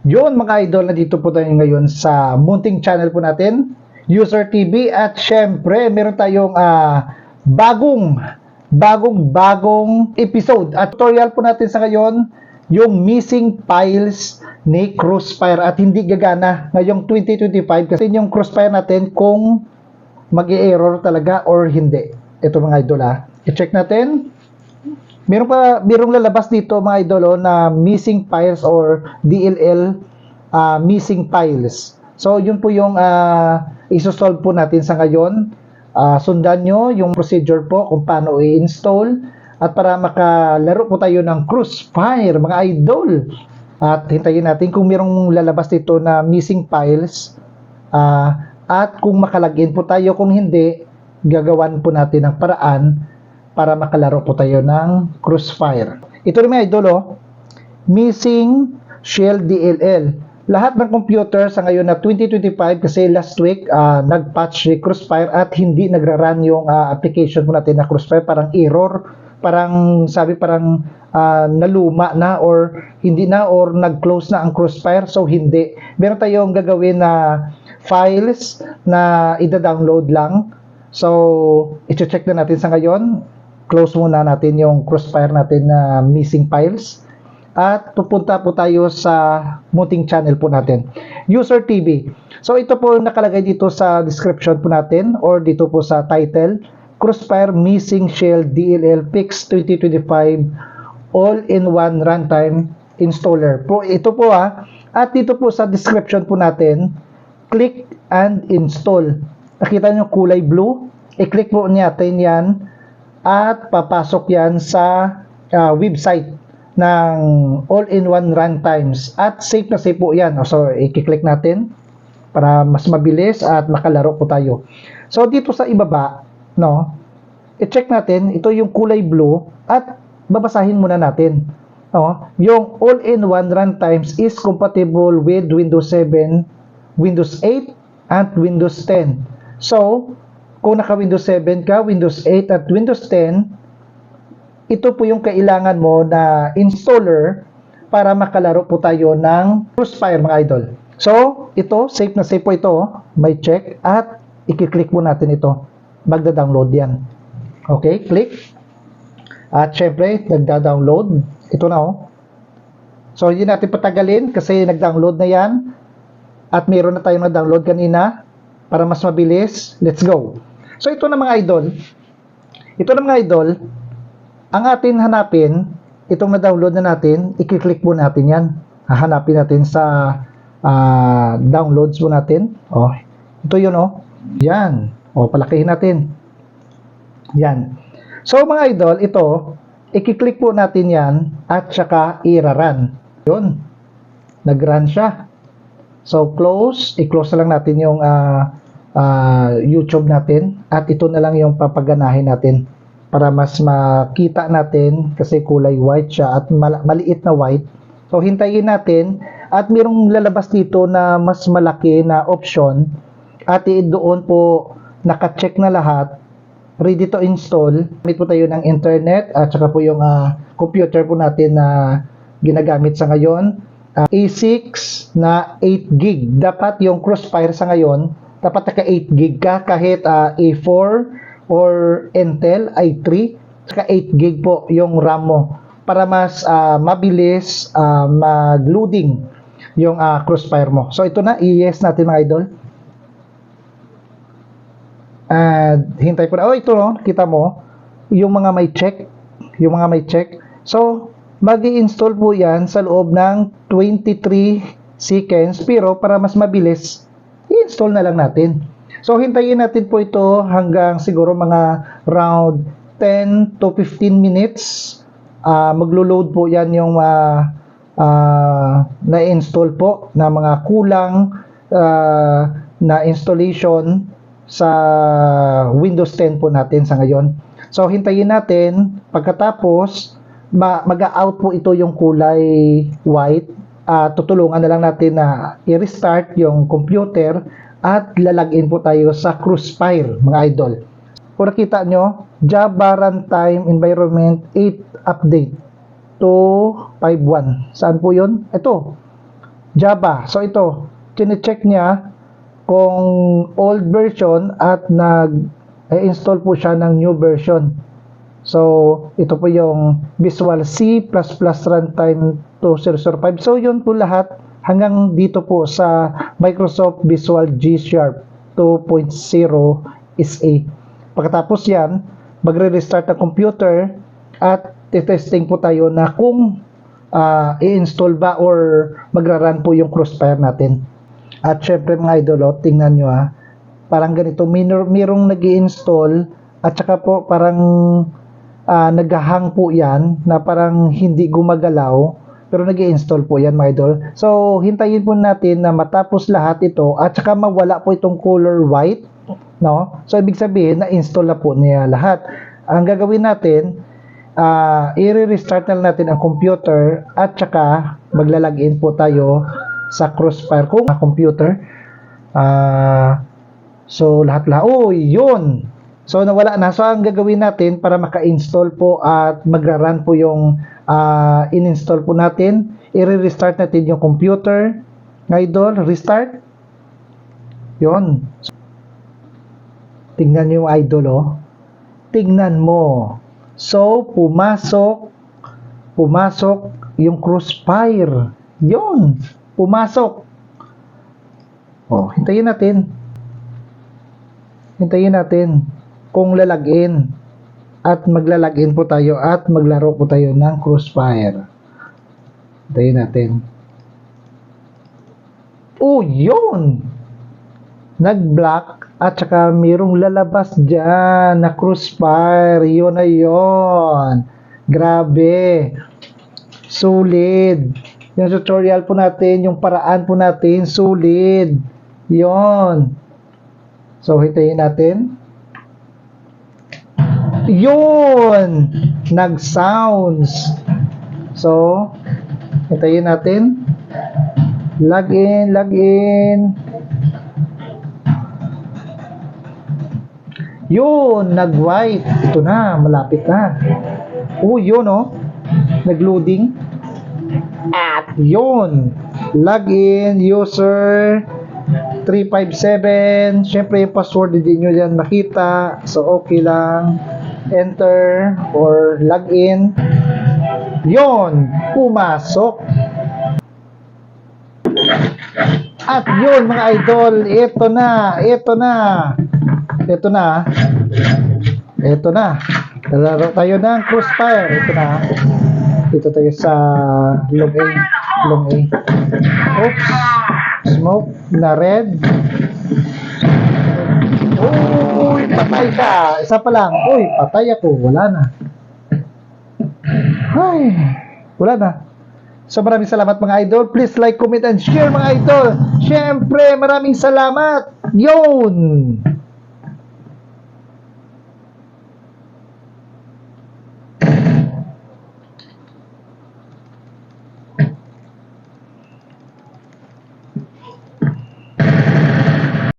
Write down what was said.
Yun mga idol, na dito po tayo ngayon sa munting channel po natin, User TV, at syempre meron tayong bagong episode at tutorial po natin sa ngayon, yung missing files ni Crossfire at hindi gagana ngayong 2025 kasi yung Crossfire natin kung mag-i-error talaga or hindi. Ito mga idol i-check natin. Merong lalabas dito mga idol na missing files or DLL missing files. So yun po yung isosolve po natin sa ngayon. Sundan nyo yung procedure po kung paano i-install at para makalaro po tayo ng Crossfire mga idol. At hintayin natin kung merong lalabas dito na missing files at kung makalagin po tayo. Kung hindi, gagawan po natin ng paraan para makalaro po tayo ng Crossfire. Ito rin mga idol, missing shell DLL. Lahat ng computer sa ngayon na 2025 kasi last week nag-patch si Crossfire at hindi nagra-run yung application po natin na Crossfire. Parang error, parang naluma na or hindi na or nag-close na ang Crossfire. So hindi. Meron tayong gagawin na files na ida-download lang. So i-check na natin sa ngayon. Close muna natin yung Crossfire natin na missing files at pupunta po tayo sa munting channel po natin, User TV. So ito po nakalagay dito sa description po natin or dito po sa title, Crossfire Missing Shell DLL Fix 2025 All-in-One Runtime Installer. Ito po at dito po sa description po natin, click and install. Nakita nyo kulay blue? I-click po natin yan at papasok yan sa website ng all-in-one runtimes at safe na safe po yan. So i-click natin para mas mabilis at makalaro po tayo. So dito sa ibaba, i-check natin, ito yung kulay blue at babasahin muna natin. Yung all-in-one runtimes is compatible with Windows 7, Windows 8 at Windows 10. So kung naka Windows 7 ka, Windows 8 at Windows 10, ito po yung kailangan mo na installer para makalaro po tayo ng Crossfire mga idol. So, ito, safe na safe po ito. May check at i-click po natin ito. Magda-download yan. Okay, click. At syempre, nagda-download. Ito na So, hindi natin patagalin kasi nag-download na yan. At meron na tayong na-download kanina. Para mas mabilis, let's go. So ito na mga idol, ang atin hanapin, itong na-download na natin, i-click po natin yan. Hahanapin natin sa downloads po natin. Ito yun Yan. Palakihin natin. Yan. So mga idol, ito, i-click po natin yan at saka i-run. Yun. Nag-run siya. So close, i-close na lang natin yung YouTube natin at ito na lang yung papaganahin natin para mas makita natin kasi kulay white siya at maliit na white. So hintayin natin at mayroong lalabas dito na mas malaki na option at doon po naka-check na lahat, ready to install. Gamit po tayo ng internet at saka po yung computer po natin na ginagamit sa ngayon. A6 na 8 gig. Dapat yung Crossfire sa ngayon dapat naka 8 gig ka kahit A4 or Intel i3 saka 8 gig po yung RAM mo para mas mabilis mag-loading yung Crossfire mo. So ito na, i-yes natin mga idol. Hintay ko na. Ito kita mo yung mga may check. So mag-i-install po yan sa loob ng 23 seconds pero para mas mabilis i-install na lang natin. So hintayin natin po ito hanggang siguro mga around 10 to 15 minutes. Maglo-load po yan yung na-install po na mga kulang na installation sa Windows 10 po natin sa ngayon. So hintayin natin, pagkatapos mag-out po ito yung kulay white. Tutulungan na lang natin na i-restart yung computer at lalagin po tayo sa Crossfire mga idol. Kung nakita nyo, Java Runtime Environment 8 Update 251. Saan po yun? Ito. Java. So ito, chine-check niya kung old version at nag-install po siya ng new version. So, ito po yung Visual C++ Runtime 2005. So, yun po lahat hanggang dito po sa Microsoft Visual G Sharp 2.0 SA. Pagkatapos yan, magre-restart ang computer at testing po tayo na kung i-install ba or magra-run po yung Crossfire natin. At syempre mga idol, tingnan nyo parang ganito, mayroong nag-i-install at saka po parang naghahang po yan na parang hindi gumagalaw pero nag-i-install po yan mga idol. So hintayin po natin na matapos lahat ito at saka mawala po itong color white, no? So ibig sabihin na install na po niya lahat. Ang gagawin natin, i-restart na natin ang computer at saka maglalagin po tayo sa Crossfire kung computer. So lahat-lahat, yun. So nawala na. So ang gagawin natin para maka-install po at magra-run po yung in-install po natin, i-restart natin yung computer. Idol, restart. Yun. Tingnan nyo yung idol, tingnan mo. So pumasok yung Crossfire. Yun, pumasok. Hintayin natin kung lalagin at maglalagin po tayo at maglaro po tayo ng Crossfire. Hintayin natin. Yun! Nag-block at saka mayroong lalabas dyan na Crossfire. Yun na yun. Grabe. Sulit. Yung tutorial po natin, yung paraan po natin, sulit. Yun. So, hintayin natin. Yun! Nag-sounds. So, hintayin natin. Login. Yun! Nag-white. Ito na, malapit na. Yun nag-loading. At yun! Login, user 357. Siyempre, yung password hindi nyo yan makita. So, okay lang. Enter or login. Yun! Pumasok. At yun, mga idol, ito na. Lalaro tayo ng Crossfire. Ito na. Dito tayo sa long A. Oops. Smoke na red. Patay ka. Isa pa lang. Patay ako. Wala na. Wala na. So maraming salamat mga idol. Please like, comment, and share mga idol. Syempre, maraming salamat. Yun!